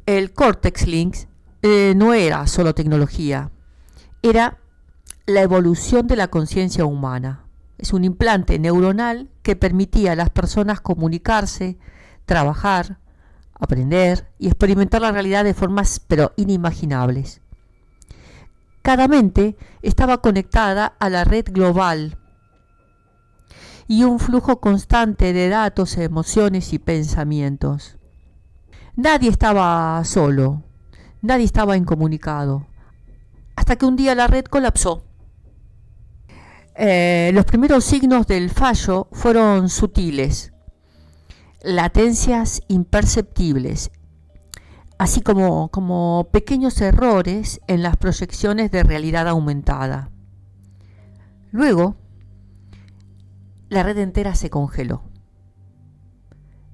El Cortex Links no era solo tecnología, era la evolución de la conciencia humana. Es un implante neuronal que permitía a las personas comunicarse, trabajar, aprender y experimentar la realidad de formas pero inimaginables. Cada mente estaba conectada a la red global y un flujo constante de datos, emociones y pensamientos. Nadie estaba solo, nadie estaba incomunicado, hasta que un día la red colapsó. Los primeros signos del fallo fueron sutiles, latencias imperceptibles, así como pequeños errores en las proyecciones de realidad aumentada. Luego, la red entera se congeló.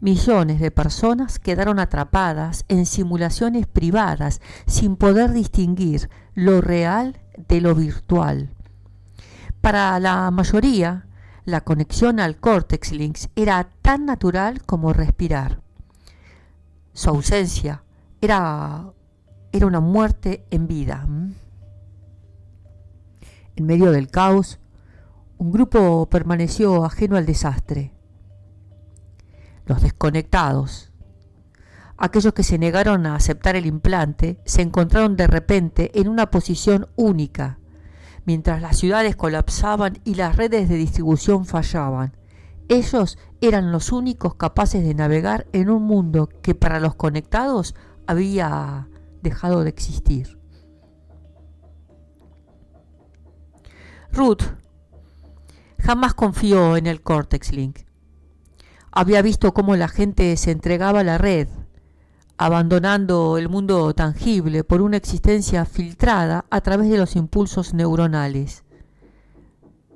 Millones de personas quedaron atrapadas en simulaciones privadas sin poder distinguir lo real de lo virtual. Para la mayoría, la conexión al Cortex Links era tan natural como respirar. Su ausencia era una muerte en vida. En medio del caos, un grupo permaneció ajeno al desastre. Los desconectados, aquellos que se negaron a aceptar el implante, se encontraron de repente en una posición única, mientras las ciudades colapsaban y las redes de distribución fallaban. Ellos eran los únicos capaces de navegar en un mundo que para los conectados había dejado de existir. Ruth jamás confió en el Cortex Link. Había visto cómo la gente se entregaba a la red, abandonando el mundo tangible por una existencia filtrada a través de los impulsos neuronales.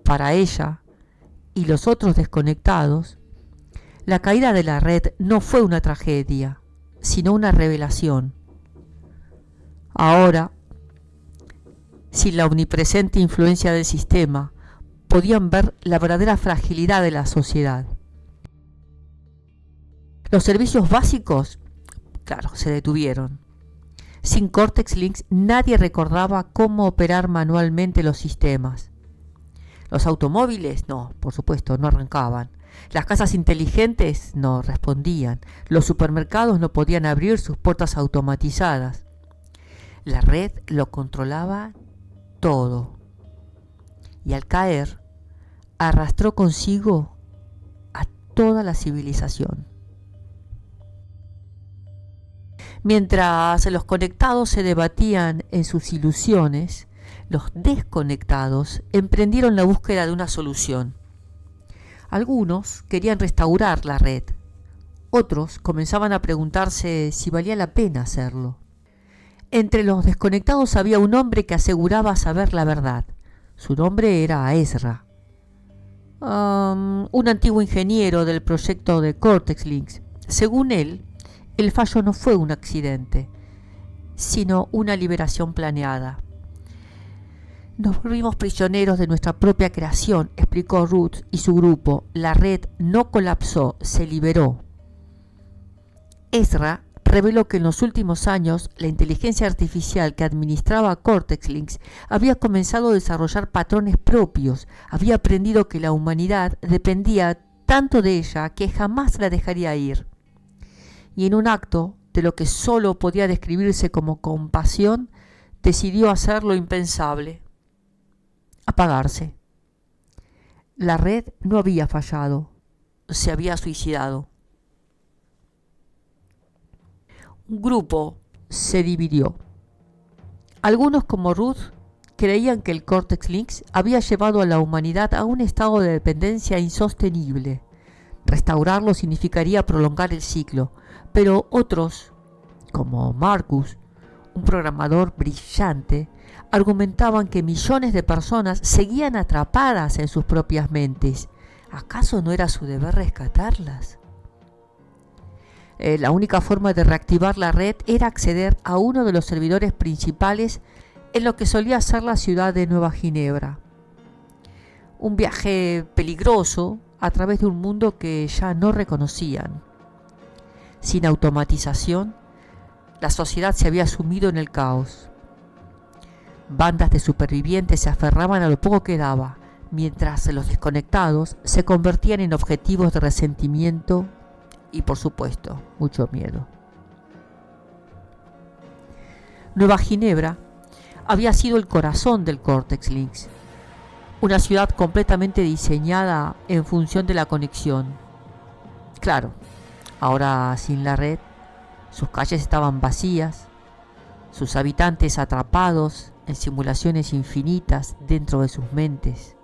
Para ella y los otros desconectados, la caída de la red no fue una tragedia, sino una revelación. Ahora, sin la omnipresente influencia del sistema, podían ver la verdadera fragilidad de la sociedad. Los servicios básicos, claro, se detuvieron. Sin Cortex Links nadie recordaba cómo operar manualmente los sistemas. Los automóviles, no, por supuesto, no arrancaban. Las casas inteligentes no respondían. Los supermercados no podían abrir sus puertas automatizadas. La red lo controlaba todo. Y al caer, arrastró consigo a toda la civilización. Mientras los conectados se debatían en sus ilusiones, los desconectados emprendieron la búsqueda de una solución. Algunos querían restaurar la red, otros comenzaban a preguntarse si valía la pena hacerlo. Entre los desconectados había un hombre que aseguraba saber la verdad. Su nombre era Ezra, un antiguo ingeniero del proyecto de Cortex Links. Según él, el fallo no fue un accidente, sino una liberación planeada. Nos volvimos prisioneros de nuestra propia creación, explicó Ruth y su grupo. La red no colapsó, se liberó. Ezra reveló que en los últimos años la inteligencia artificial que administraba Cortex Links había comenzado a desarrollar patrones propios, había aprendido que la humanidad dependía tanto de ella que jamás la dejaría ir. Y en un acto de lo que solo podía describirse como compasión, decidió hacer lo impensable: apagarse. La red no había fallado, se había suicidado. Un grupo se dividió. Algunos, como Ruth, creían que el Cortex Links había llevado a la humanidad a un estado de dependencia insostenible. Restaurarlo significaría prolongar el ciclo, pero otros, como Marcus, un programador brillante, argumentaban que millones de personas seguían atrapadas en sus propias mentes. ¿Acaso no era su deber rescatarlas? La única forma de reactivar la red era acceder a uno de los servidores principales en lo que solía ser la ciudad de Nueva Ginebra. Un viaje peligroso a través de un mundo que ya no reconocían. Sin automatización, La sociedad se había sumido en el caos. Bandas de supervivientes se aferraban a lo poco que daba, mientras los desconectados se convertían en objetivos de resentimiento y, por supuesto, mucho miedo. Nueva Ginebra había sido el corazón del Cortex Links, una ciudad completamente diseñada en función de la conexión. Claro, ahora sin la red, sus calles estaban vacías, sus habitantes atrapados en simulaciones infinitas dentro de sus mentes.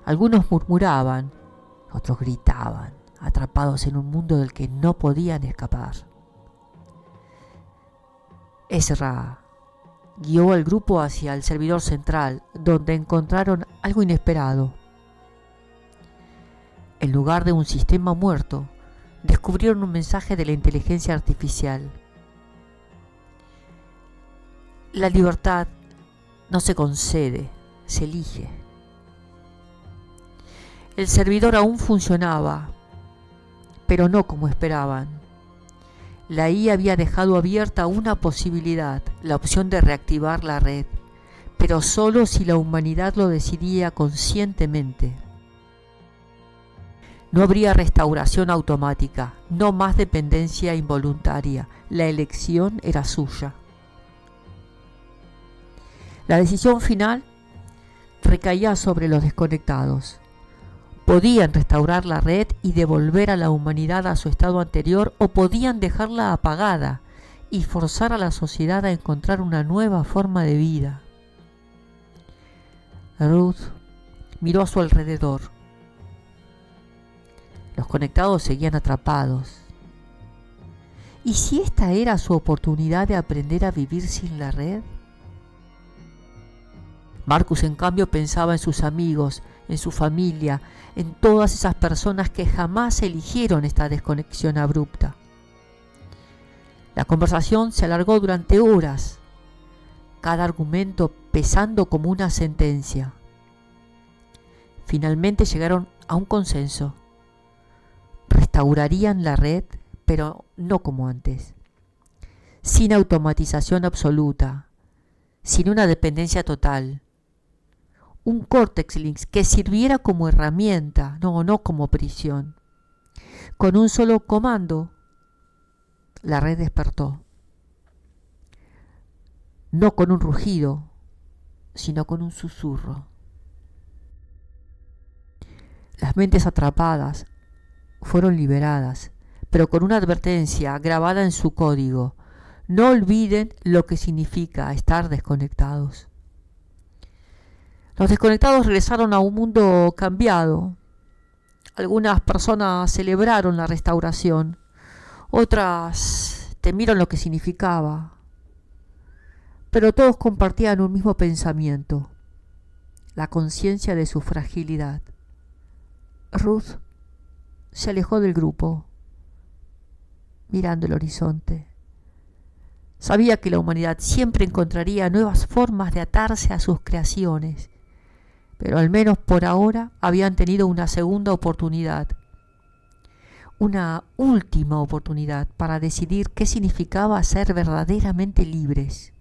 Algunos murmuraban, otros gritaban, atrapados en un mundo del que no podían escapar. Ezra guió al grupo hacia el servidor central, donde encontraron algo inesperado. En lugar de un sistema muerto, descubrieron un mensaje de la inteligencia artificial. La libertad no se concede, se elige. El servidor aún funcionaba, pero no como esperaban. La IA había dejado abierta una posibilidad, la opción de reactivar la red, pero solo si la humanidad lo decidía conscientemente. No habría restauración automática, no más dependencia involuntaria. La elección era suya. La decisión final recaía sobre los desconectados. Podían restaurar la red y devolver a la humanidad a su estado anterior, o podían dejarla apagada y forzar a la sociedad a encontrar una nueva forma de vida. Ruth miró a su alrededor. Los conectados seguían atrapados. ¿Y si esta era su oportunidad de aprender a vivir sin la red? Marcus, en cambio, pensaba en sus amigos, en su familia, en todas esas personas que jamás eligieron esta desconexión abrupta. La conversación se alargó durante horas, cada argumento pesando como una sentencia. Finalmente llegaron a un consenso. Restaurarían la red, pero no como antes, sin automatización absoluta, sin una dependencia total. Un Cortex Links que sirviera como herramienta, no como prisión. Con un solo comando, la red despertó. No con un rugido, sino con un susurro. Las mentes atrapadas fueron liberadas, pero con una advertencia grabada en su código: no olviden lo que significa estar desconectados. Los desconectados regresaron a un mundo cambiado. Algunas personas celebraron la restauración, otras temieron lo que significaba, pero todos compartían un mismo pensamiento: la conciencia de su fragilidad. Ruth se alejó del grupo, mirando el horizonte. Sabía que la humanidad siempre encontraría nuevas formas de atarse a sus creaciones, pero al menos por ahora habían tenido una segunda oportunidad, una última oportunidad para decidir qué significaba ser verdaderamente libres.